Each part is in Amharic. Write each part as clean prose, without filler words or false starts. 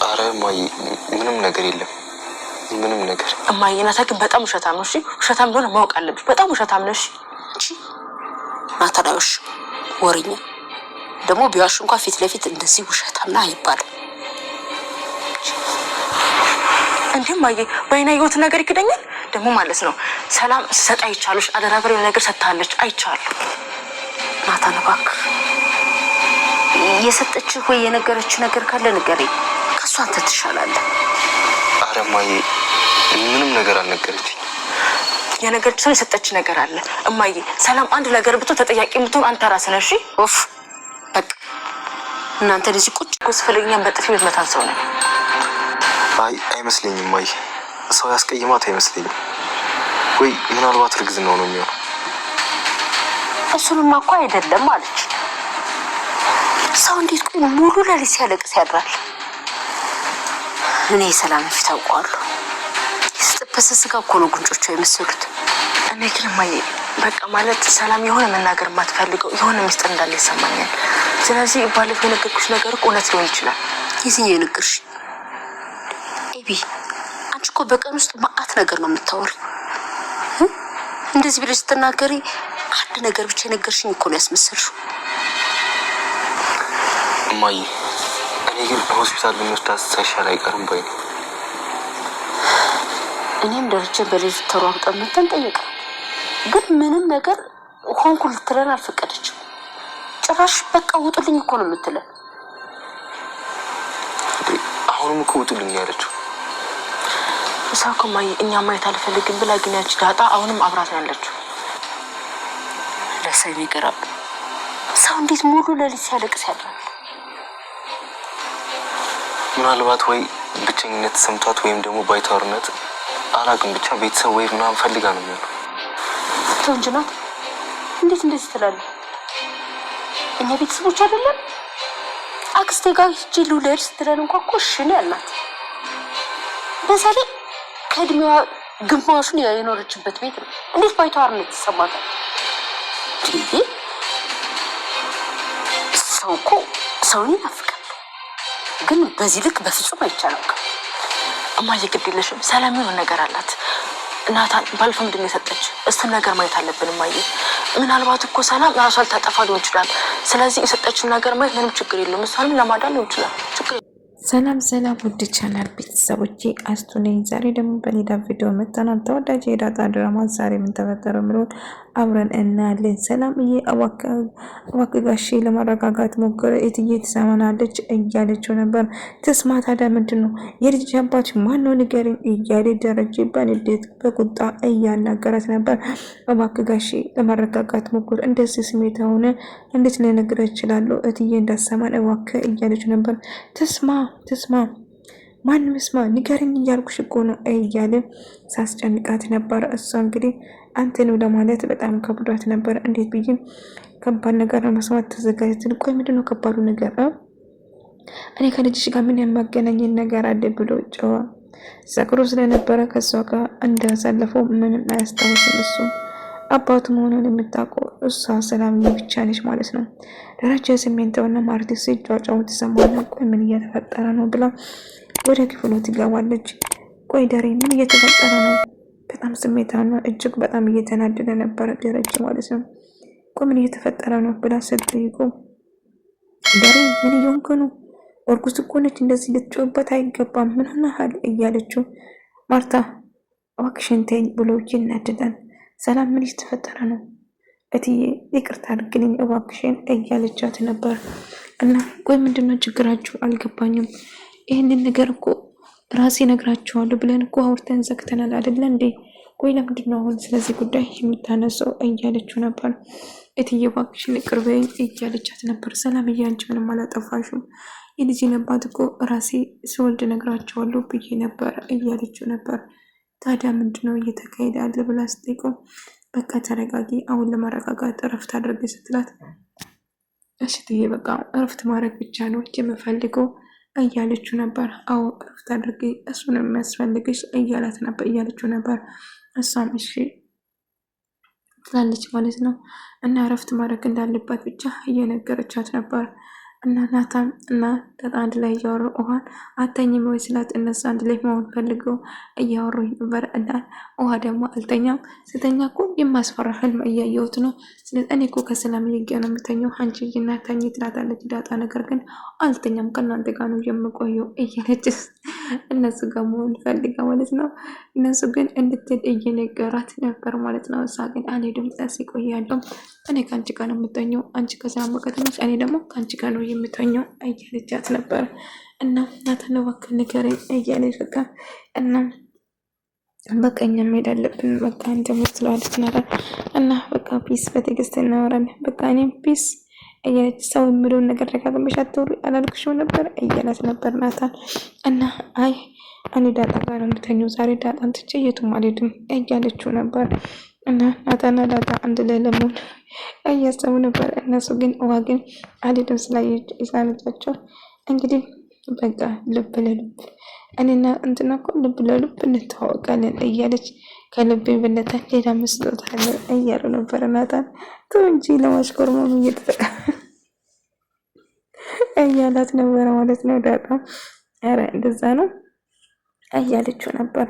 አረ ማይ ምንም ነገር የለም ምንም ነገር። እማዬ ናታ ግን በጣም ውሸታም ነው። እሺ ውሸታም እንደሆነ ማወቅ አለብሽ። በጣም ውሸታም ነሽ። እሺ ናታዳውሽ ወሬኛ ደግሞ ቢዋሽ እንኳን ፊት ለፊት እንደዚህ ውሸታም ና አይባልም። እንዴ እማዬ በእኔ ህይወት ነገር ይክደኛል ደግሞ ማለት ነው። ሰላም ሰጣ ይቻለሽ አደራብሬ ነገር ሰጣለች አይቻለሁ። ናታን እባክህ የሰጠችህ ወይ የነገረችህ ነገር ካለ ንገረኝ። ከሷ አንተ ትሻላለህ። አረ እማዬ ምንም ነገር አልነገረችኝ። የነገረችው የሰጠች ነገር አለ እማዬ። ሰላም አንድ ነገር ብትሆን ተጠያቂ የምትሆን አንተ ራስህ ነህ። እሺ ኦፍ በቃ እናንተ ለዚህ ቁጭ ኮስፈልኛም በጥፊ መታን ሰው ነኝ። አይ አይመስለኝም እማዬ። ሰው ያስቀይማት አይመስለኝም። ወይ ምናልባት እርግዝናው ነው የሚሆነው። እሱንማ እኮ አይደለም አለች። ሰው እንዴት ቆይ ሙሉ ለሊት ሲያለቅስ ያድራል? እኔ ሰላም ፊት አውቀዋለሁ። የስጥበሰ ስጋ እኮ ነው ጉንጮቿ የመሰሉት። እኔ ግን እማዬ በቃ ማለት ሰላም የሆነ መናገር የማትፈልገው የሆነ ሚስጥር እንዳለ ይሰማኛል። ስለዚህ ባለፈው የነገርኩሽ ነገር እኮ እውነት ሊሆን ይችላል። የትኛው የነገርሽ? ኤቢ አንቺ እኮ በቀን ውስጥ ማአት ነገር ነው የምታወሪው። እንደዚህ ብለሽ ስትናገሪ አንድ ነገር ብቻ የነገርሽኝ እኮ ነው ያስመሰልሽው። እማዬ እኔ ግን ሆስፒታል ብንወስዳት ሳይሻል አይቀርም ባይ ነኝ። እኔም ደረጀ በሌሊት ተሯሩጠን መተን ጠየቀ፣ ግን ምንም ነገር ሆንኩ ልትለን አልፈቀደችም። ጭራሽ በቃ ውጡልኝ እኮ ነው የምትለን። አሁንም እኮ ውጡልኝ ያለችው እሷ እኮ እማዬ እኛ ማየት አልፈልግም ብላ ግን ያቺ ዳጣ አሁንም አብራት ነው ያለችው። ለሰው የሚገርም ሰው እንዴት ሙሉ ለሊት ሲያለቅስ ያድራል? ምናልባት ወይ ብቸኝነት ሰምቷት ወይም ደግሞ ባይታወርነት አላውቅም፣ ብቻ ቤተሰብ ወይ ምናምን ፈልጋ ነው የሚሆነው። ተንጅ ናት። እንዴት እንደዚህ ትላለህ? እኛ ቤተሰቦች አይደለም? አክስቴ ጋር ሂጅ ልውለድ ስትለን እንኳን እኮ እሺ ነው ያልናት። በዛ ላይ ከእድሜዋ ግማሹን የኖረችበት ቤት ነው። እንዴት ባይታወርነት ይሰማታል? ሰው እኮ ሰውን ይናፍቃል፣ ግን በዚህ ልክ በፍጹም አይቻልም። እማዬ ግድ የለሽም። ሰላም የሆነ ነገር አላት። ናታን ባለፈው ምንድን ነው የሰጠች? እሱን ነገር ማየት አለብን እማዬ። ምናልባት እኮ ሰላም ራሷ ልታጠፋ ሊሆን ይችላል። ስለዚህ የሰጠችን ነገር ማየት ምንም ችግር የለውም። እሷንም ለማዳን ሊሆን ይችላል። ችግር ሰላም ሰላም ውድ ቻናል ቤተሰቦቼ አስቱ ነኝ። ዛሬ ደግሞ በሌላ ቪዲዮ መጥተናል። ተወዳጅ የዳጣ ድራማ ዛሬ ምን ተፈጠረ ብሎን አብረን እናያለን። ሰላምዬ እባክህ ጋሼ ለማረጋጋት ሞክረ፣ እትዬ ትሰማናለች እያለችው ነበር። ትስማ ታዲያ ምንድን ነው የልጅ አባት ማነው ንገረኝ እያለ ደረጀ በንዴት በቁጣ እያናገራት ነበር። እባክህ ጋሼ ለማረጋጋት ሞክር፣ እንደዚህ ስሜት ሆነ እንዴት ልነግርህ እችላለሁ? እትዬ እንዳሰማን እባክህ እያለችው ነበር። ትስማ ማንም ስማ ንገረኝ እያልኩሽ እኮ ነው እያለ ሳስጨንቃት ነበር። እሷ እንግዲህ አንተን ለማለት በጣም ከብዷት ነበር። እንዴት ብዬ ከባድ ነገር ለመስማት ተዘጋጅትን? ቆይ ምንድን ነው ከባዱ ነገር? እኔ ከልጅሽ ጋር ምን የማገናኝን ነገር አለ ብሎ ጨዋ ሰክሮ ስለነበረ ከእሷ ጋር እንዳሳለፈው ምንም አያስታውስም። እሱ አባቱ መሆኑን የምታውቀው እሷ ሰላምዬ ብቻ ነች ማለት ነው። ደረጃ ስሜንተውና ማርቲ ሲጫጫው ተሰማና ቆይ ምን እየተፈጠረ ነው ብላ ወደ ክፍሉ ትገባለች። ቆይ ደሬ ምን እየተፈጠረ ነው? በጣም ስሜታና እጅግ በጣም እየተናደደ ነበረ ደረጃ ማለት ነው። ቆይ ምን እየተፈጠረ ነው ብላ ስትጠይቁ ደሬ ምን እየሆንክ ነው? እርጉዝ እኮ ነች፣ እንደዚህ ልትጮህበት አይገባም። ምን ሆነሃል እያለችው ማርታ እባክሽን ተይኝ ብሎ ይናደዳል። ሰላም ምን እየተፈጠረ ነው? እትዬ ይቅርታ አድርግልኝ እባክሽን እያለቻት ነበር። እና ቆይ ምንድነው ችግራችሁ? አልገባኝም። ይህንን ነገር እኮ ራሴ ነግራችኋለሁ ብለን እኮ አውርተን ዘግተናል አይደለ እንዴ? ቆይ ለምንድነው አሁን ስለዚህ ጉዳይ የምታነሳው እያለችው ነበር። እትዬ እባክሽን ይቅር በይኝ እያለቻት ነበር። ሰላምዬ አንቺ ምንም አላጠፋሽም፣ የልጄን አባት እኮ ራሴ ስወልድ ነግራችኋለሁ ብዬ ነበር እያለችው ነበር። ታዲያ ምንድነው እየተካሄደ ያለ ብላ ስትጠይቀው በቃ ተረጋጊ፣ አሁን ለማረጋጋት እረፍት አድርጌ ስትላት እሺ ትዬ በቃ እረፍት ማድረግ ብቻ ነው የምፈልገው እያለችው ነበር። አዎ እረፍት አድርጌ እሱን የሚያስፈልግሽ እያለችው ነበር። እሷም እሺ ትላለች ማለት ነው። እና እረፍት ማድረግ እንዳለባት ብቻ እየነገረቻት ነበር። እና ናታን እና ዳጣ አንድ ላይ እያወሩ ውሃን አተኝም ወይ ስላት እነሱ አንድ ላይ መሆን ፈልገው እያወሩ ነበር። እና ውሃ ደግሞ አልተኛም። ስተኛ እኮ የማስፈራ ህልም እያየሁት ነው። ስለዚህ እኔ እኮ ከሰላም ይገ ነው የምተኘው አንቺ እና ተኝ ትላታለች ዳጣ። ነገር ግን አልተኛም ከእናንተ ጋር ነው የምቆየው እያለች እነሱ ጋር መሆን ፈልጋ ማለት ነው። እነሱ ግን እንድትል እየነገራት ነበር ማለት ነው። እሷ ግን አልሄድም ድረስ ይቆያለሁ፣ እኔ ከአንቺ ጋር ነው የምተኘው፣ አንቺ ከሰላም በቀትነች፣ እኔ ደግሞ ከአንቺ ጋር ነው የምተኘው እያለቻት ነበር። እና ናታን እባክህ ንገረኝ እያለች በቃ እና በቃ እኛ መሄድ አለብን በቃ እንደምትለዋለች ናታን እና በቃ ፒስ በትዕግስት እናወራለን በቃ እኔም ፒስ እያለች ሰው የሚለውን ነገር ደጋግመሽ አትወሪ አላልኩሽም ነበር እያላት ነበር ናታን። እና አይ እኔ ዳጣ ጋር ነው የምተኘው ዛሬ ዳጣን ትቼ የቱም አልሄድም እያለችው ነበር። እና ናታና ዳጣ አንድ ላይ ለመሆን እያሰቡ ነበር። እነሱ ግን ውሃ ግን አልሄድም ስላለቻቸው እንግዲህ በቃ ልብ ለልብ እኔና እንትና እኮ ልብ ለልብ እንተዋወቃለን እያለች ከልብ ብለታል ሌላ መስሎት አለ እያሉ ነበር። ናታን ተው እንጂ ለማሽኮርመሙ እያላት ነበረ ማለት ነው። ዳጣ ኧረ እንደዛ ነው እያለችው ነበር።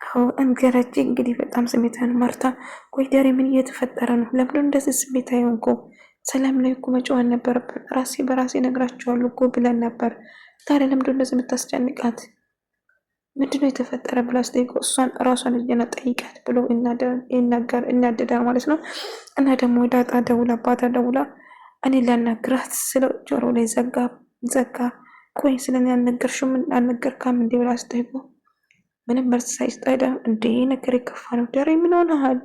አዎ እንገረጅ እንግዲህ በጣም ስሜታን ማርታ ቆይ ዳሬ ምን እየተፈጠረ ነው? ለምንድን እንደዚህ ስሜታዊ ሆንኩ? ሰላም ላይ እኮ መጫወት ነበረብን። ራሴ በራሴ ነግራቸዋለሁ እኮ ብለን ነበር። ታዲያ ለምንድን እንደዚህ የምታስጨንቃት? ምንድነው የተፈጠረ ብላ ስጠይቆ እሷን ራሷን እየና ጠይቃት ብሎ እናደዳል ማለት ነው። እና ደግሞ ዳጣ ደውላ አባታ ደውላ እኔ ላናግራት ስለ ጆሮ ላይ ዘጋ። ቆይ ስለኔ አልነገርካም እንዴ ብላ ስጠይቆ ምንም መልስ ሳይስጣዳ እንዴ ነገር የከፋ ነው ዳሬ ምን ሆነሃል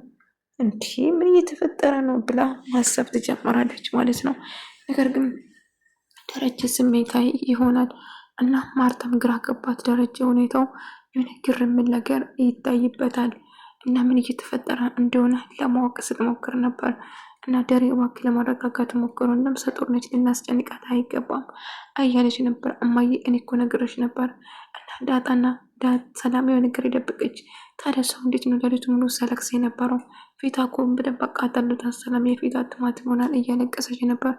እንዴ ምን እየተፈጠረ ነው ብላ ማሰብ ትጀምራለች ማለት ነው። ነገር ግን ደረጀ ስሜታዊ ይሆናል እና ማርታም ግራ ገባት። ደረጀ ሁኔታው የሆነ ግርም ነገር ይታይበታል እና ምን እየተፈጠረ እንደሆነ ለማወቅ ስትሞክር ነበር። እና ደሬ እባክህ ለማረጋጋት ሞክሮ ነፍሰ ጡር ነች ልናስጨንቃት አይገባም እያለች ነበር። እማዬ እኔ እኮ ነግሬሽ ነበር እና ዳጣና ሰላም የሆነ ነገር የደበቀች ታዲያ ሰው እንዴት ነው ሌሊቱ ሙሉ ሰለክስ የነበረው? ፊቷ እኮ በደንብ አቃጠሉታል። ሰላም የፊቷ ትማት ይሆናል እያለቀሰች ነበር።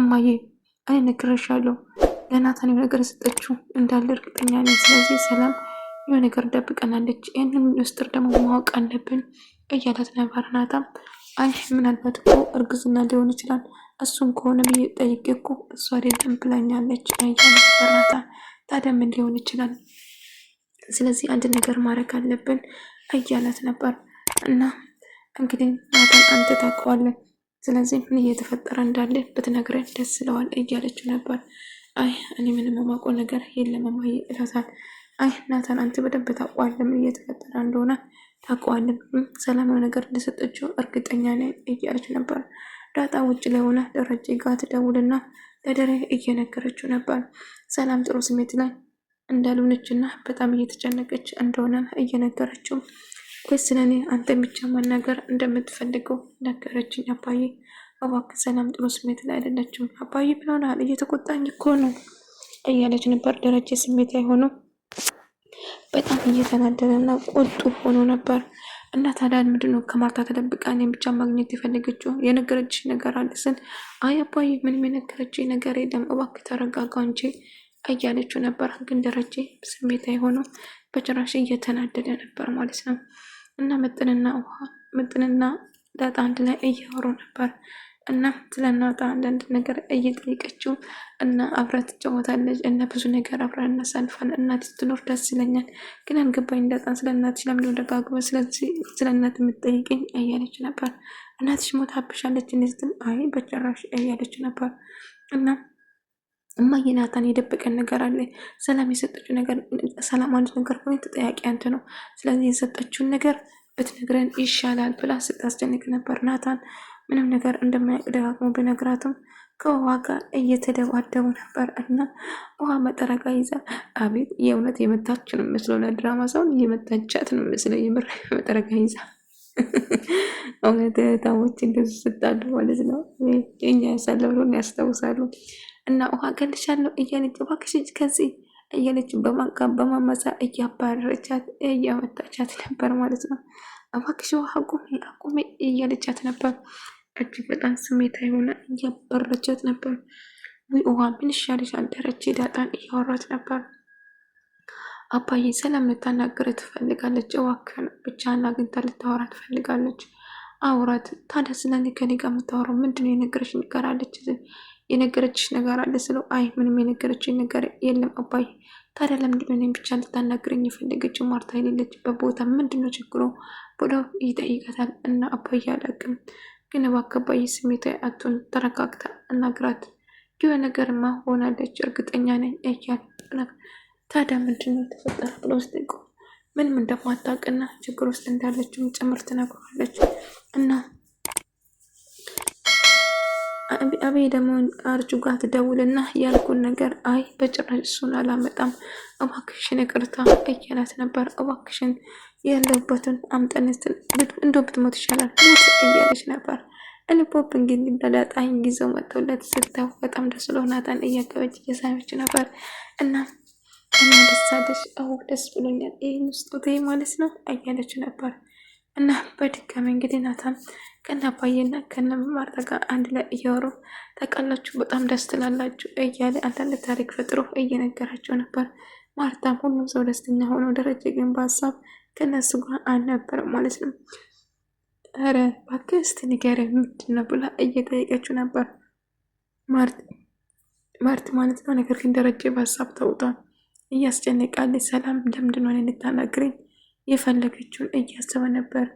እማዬ እኔ ነግሬሻለሁ ለናታን ነገር ሰጠችው እንዳለ እርግጠኛ ነኝ። ስለዚህ ሰላም የሆነ ነገር ደብቀናለች፣ ይህንን ምስጢር ደግሞ ማወቅ አለብን እያላት ነበር። ናታን አይ ምናልባት እኮ እርግዝና ሊሆን ይችላል፣ እሱም ከሆነ ብዬ ጠይቄ እኮ እሷ አይደለም ብላኛለች እያለ ነበር ናታን። ታዲያ ምን ሊሆን ይችላል? ስለዚህ አንድ ነገር ማድረግ አለብን እያላት ነበር። እና እንግዲህ ናታን አንተ ታውቀዋለህ፣ ስለዚህ ምን እየተፈጠረ እንዳለ ብትነግረን ደስ ይለዋል እያለችው ነበር። አይ እኔ ምንም የማውቀው ነገር የለም እማዬ እላታል። አይ ናታን አንተ በደንብ ታውቀዋለህ፣ ምን እየተፈጠረ እንደሆነ ታውቀዋለህ፣ ሰላማዊ ነገር እንደሰጠችው እርግጠኛ ነኝ እያለች ነበር። ዳጣ ውጭ ላይ ሆነ ደረጀ ጋር ትደውልና ለደሬ እየነገረችው ነበር። ሰላም ጥሩ ስሜት ላይ እንዳልሆነችና በጣም እየተጨነቀች እንደሆነ እየነገረችው ቆይ ስለኔ አንተ ብቻ መናገር እንደምትፈልገው ነገረችኝ። አባዬ እባክህ ሰላም ጥሩ ስሜት ላይ አይደለችም። አባዬ ምን ሆነሃል? እየተቆጣኝ እኮ ነው እያለች ነበር። ደረጀ ስሜት አይሆነው በጣም እየተናደደና ቁጡ ሆኖ ነበር። እና ታዲያ ምንድነው ከማርታ ተደብቃ እኔን ብቻ ማግኘት የፈለገችው? የነገረችሽ ነገር አለ ስል አይ አባዬ ምንም የነገረችኝ ነገር የለም እባክህ ተረጋጋ እንጂ እያለችው ነበር። ግን ደረጀ ስሜት አይሆነው በጭራሽ እየተናደደ ነበር ማለት ነው። እና ምጥንና ዳጣ አንድ ላይ እያወሩ ነበር። እና ስለ እናቷ አንዳንድ ነገር እየጠየቀችው እና አብራ ትጫወታለች እና ብዙ ነገር አብራ እናሳልፋለን። እናት ስትኖር ደስ ይለኛል፣ ግን አልገባኝ ዳጣን ስለ እናትሽ ለምንድን ደጋግመ ስለ እናት የምትጠይቀኝ እያለች ነበር። እናትሽ ሞታብሻለች ስትል አይ በጭራሽ እያለች ነበር። እና እማዬ ናታን የደበቀን ነገር አለ፣ ሰላም የሰጠችው ነገር ሰላም አንድ ነገር ሆነ ተጠያቂ አንተ ነው፣ ስለዚህ የሰጠችውን ነገር ብትነግረን ይሻላል ብላ ስታስጨንቅ ነበር። ናታን ምንም ነገር እንደማያውቅ ደጋግሞ ቢነግራትም ከውሃ ጋር እየተደባደቡ ነበር። እና ውሃ መጠረጋ ይዛ አቤት የእውነት የመታች ነው መስሎ ለድራማ ሰውን እየመታቻት ነው መስለው የምር መጠረጋ ይዛ እውነት ታሞች እንደሱ ስጣሉ ማለት ነው። እኛ ያሳለፍነውን ያስታውሳሉ። እና ውሃ ገልሻለሁ እያለች እባክሽ ከዚህ እያለች በማመሳ እያባረረቻት እያመታቻት ነበር ማለት ነው። እባክሽ ውሃ አቁሜ እያለቻት ነበር። እጅግ በጣም ስሜታዊ ሆና እያባረረቻት ነበር። ውሃ ምን ይሻልሻል? ደረጀ ዳጣን እያወራት ነበር። አባዬ ሰላም ልታናገር ትፈልጋለች። እባክህን ብቻህን አግኝታ ልታወራ ትፈልጋለች። አውራት። ታዲያ ስለኔ ከኔ ጋር የምታወራው ምንድነው? የነገረችሽ ነገር አለ ስለው፣ አይ ምንም የነገረችኝ ነገር የለም አባዬ። ታዲያ ለምንድነው እኔን ብቻ ልታናግረኝ የፈለገችው? ማርታ የሌለችበት ቦታ ምንድነው ችግሩ ብሎ ይጠይቃታል። እና አባዬ አላውቅም፣ ግን እባክህ አባዬ ስሜታዊ አትሁን፣ ተረጋግታ አናግራት። የሆነ ነገርማ ሆናለች እርግጠኛ ነኝ እያለ ታዲያ ምንድነው የተፈጠረ ብሎ ስጠይቁ ምንም እንደማታውቅና ችግር ውስጥ እንዳለችም ጭምር ትነግሯለች። እና አቤ ደግሞ አርጁ ጋር ትደውልና ያልኩን ነገር አይ በጭራሽ እሱን አላመጣም እባክሽን ይቅርታ እያላት ነበር። እባክሽን ያለበትን አምጠነትን እንዶ ብትሞት ይሻላል ሞት እያለች ነበር። ልቦብ እንግዲህ ለዳጣኝ ጊዜው መጥተውለት ስታው በጣም ደስ ብሎናታን እያገበች እየሳመች ነበር። እና ደስ አለሽ? አዎ ደስ ብሎኛል፣ ይህን ስጦታ ማለት ነው እያለች ነበር። እና በድጋሚ እንግዲህ ናታን ከነ አባዬና ከነ ማርታ ጋር አንድ ላይ እያወሩ ታውቃላችሁ፣ በጣም ደስ ትላላችሁ እያለ አንዳንድ ታሪክ ፈጥሮ እየነገራቸው ነበር። ማርታም ሁሉም ሰው ደስተኛ ሆኖ ደረጀ ግን በሀሳብ ከነሱ ጋር አልነበረም ማለት ነው። ኧረ እባክህ እስኪ ንገረኝ ምንድን ነው ብላ እየጠየቀችው ነበር ማርት ማለት ነው። ነገር ግን ደረጀ በሀሳብ ተውጧል። እያስጨነቃለች ሰላም ለምንድን ነው እኔን ልታናግረኝ የፈለገችውን እያሰበ ነበር።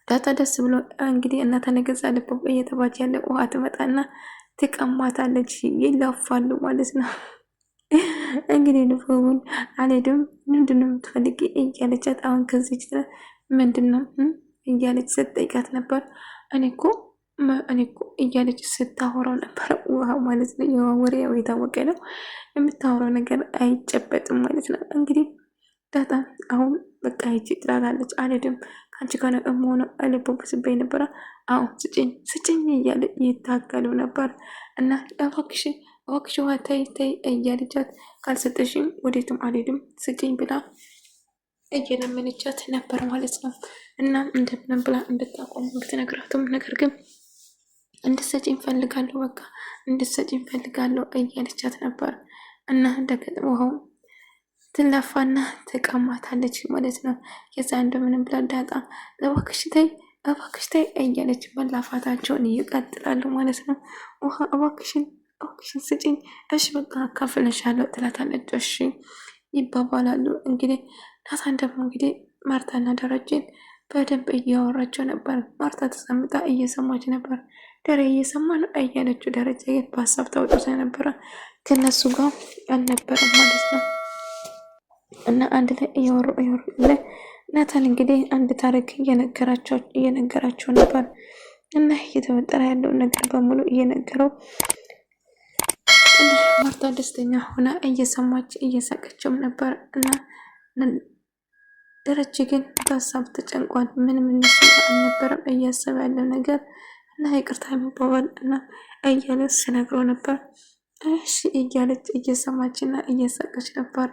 ዳጣ ደስ ብሎ እንግዲህ እናታ ነገዛ ልቦ እየተባች ያለ ውሃ ትመጣና ትቀማታለች። ይላፋሉ ማለት ነው። እንግዲህ ልፎውን አልሄድም ምንድነው የምትፈልጊ እያለቻት አሁን ከዚህ ምንድነው እያለች ስትጠይቃት ነበር። እኔ እኮ እያለች ስታወራው ነበር። ውሃ ማለት ነው። የውሃ ወሬ የታወቀ ነው። የምታወራው ነገር አይጨበጥም ማለት ነው። እንግዲህ ዳጣ አሁን በቃ ሂጂ ትላለች። አልሄድም ከአንቺ ጋር ነው የምሆነው ልቦ ብስበኝ ነበረ። አሁን ስጭኝ እያለ ይታገሉ ነበር። እና እባክሽ ውሃ ተይ እያለቻት ካልሰጠሽም ወዴትም አልሄድም ስጭኝ ብላ እየለመነቻት ነበር ማለት ነው። እና እንደምንም ብላ እንድታቆም ብትነግራትም ነገር ግን እንድትሰጪኝ ፈልጋለሁ፣ በቃ እንድትሰጪኝ ፈልጋለሁ እያለቻት ነበር። እና እንደገጥመው ትለፋና ትቀማታለች ማለት ነው። የዛ እንደምንም ብላ ዳጣ እባክሽ ተይ እያለች መላፋታቸውን ይቀጥላሉ ማለት ነው። ውሃ እባክሽን ስጭኝ፣ እሺ በቃ አካፍለሻለሁ ትላታለች። እሺ ይባባላሉ። እንግዲህ ናታን ደግሞ እንግዲህ ማርታና ደረጀን በደንብ እያወራቸው ነበር። ማርታ ተሰምጣ እየሰማች ነበር። ደረ እየሰማ ነው እያለችው፣ ደረጃ ግን በሀሳብ ታውጦ ስለነበረ ከነሱ ጋር አልነበረም ማለት ነው። እና አንድ ላይ እያወሩ ናታን እንግዲህ አንድ ታሪክ እየነገራቸው ነበር። እና እየተፈጠረ ያለውን ነገር በሙሉ እየነገረው ማርታ ደስተኛ ሆና እየሰማች እየሳቀችም ነበር። እና ደረጀ ግን በሀሳብ ተጨንቋል። ምንም እነሱ አልነበረም እያሰበ ያለው ነገር እና ይቅርታ የሚባባል እና እያለ ስነግረው ነበር። እሺ እያለች እየሰማች እና እየሳቀች ነበር።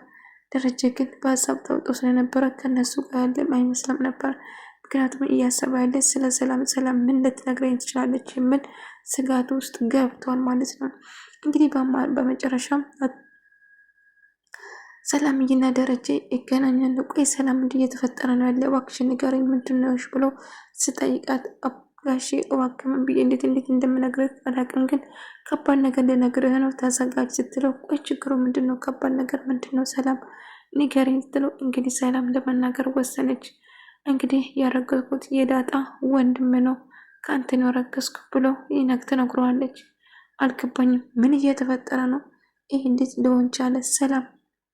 ደረጀ ግን በሀሳብ ተውጦ ስለነበረ ከነሱ ጋር ያለም አይመስልም ነበር። ምክንያቱም እያሰበ ያለ ስለ ሰላም ምን ልትነግረኝ ትችላለች የሚል ስጋት ውስጥ ገብቷል ማለት ነው። እንግዲህ በመጨረሻም ሰላምዬና ደረጀ ይገናኛሉ። ቆይ ሰላም እንዲህ እየተፈጠረ ነው ያለ እባክሽ ንገረኝ ምንድን ነው ብሎ ስጠይቃት ጋሼ እባክህ ምን ብዬ እንዴት እንደምነግርህ አላውቅም፣ ግን ከባድ ነገር ልነግርህ ነው ተዘጋጅ ስትለው ቆይ ችግሩ ምንድን ነው? ከባድ ነገር ምንድን ነው? ሰላም ንገረኝ ስትለው እንግዲህ ሰላም ለመናገር ወሰነች። እንግዲህ ያረገዝኩት የዳጣ ወንድም ነው ከአንተ ነው ያረገዝኩ ብሎ ትነግረዋለች። አልገባኝም፣ ምን እየተፈጠረ ነው? ይህ እንዴት ሊሆን ቻለ? ሰላም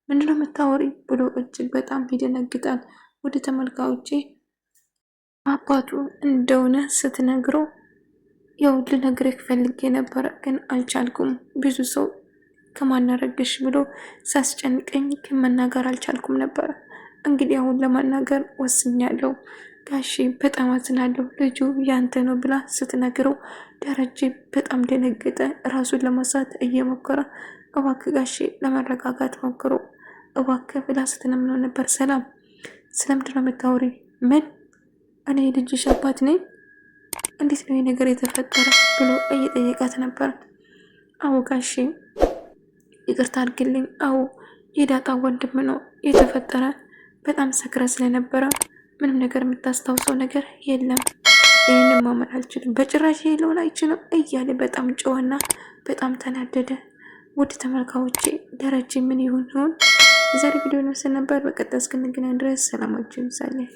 ምንድነው የምታወሪ ብሎ እጅግ በጣም ይደነግጣል። ወደ ተመልካዮቼ አባቱ እንደሆነ ስትነግረው ያው ልነግርህ ፈልጌ ነበር ግን አልቻልኩም፣ ብዙ ሰው ከማናረግሽ ብሎ ሳስጨንቀኝ ከመናገር አልቻልኩም ነበር። እንግዲህ አሁን ለማናገር ወስኛለሁ ጋሼ በጣም አዝናለሁ፣ ልጁ ያንተ ነው ብላ ስትነግረው ደረጀ በጣም ደነገጠ። ራሱን ለመሳት እየሞከረ እባክህ ጋሼ ለመረጋጋት ሞክሮ እባክህ ብላ ስትለምነው ነበር። ሰላም ስለምንድን ነው የምታወሪ? ምን እኔ ልጅሽ አባት ነኝ? እንዴት ነው ነገር የተፈጠረ ብሎ እየጠየቃት ነበር። አዎ ጋሼ ይቅርታ አድርግልኝ። አዎ የዳጣ ወንድም ነው የተፈጠረ። በጣም ሰክረ ስለነበረ ምንም ነገር የምታስታውሰው ነገር የለም። ይህንን ማመን አልችልም፣ በጭራሽ ሊሆን አይችልም እያለ በጣም ጮኸና በጣም ተናደደ። ውድ ተመልካዮቼ ደረጀ ምን ይሆን? የዛሬ ቪዲዮ ነው ነበር። በቀጣይ እስክንገናኝ ድረስ ሰላማችሁ ይብዛልኝ።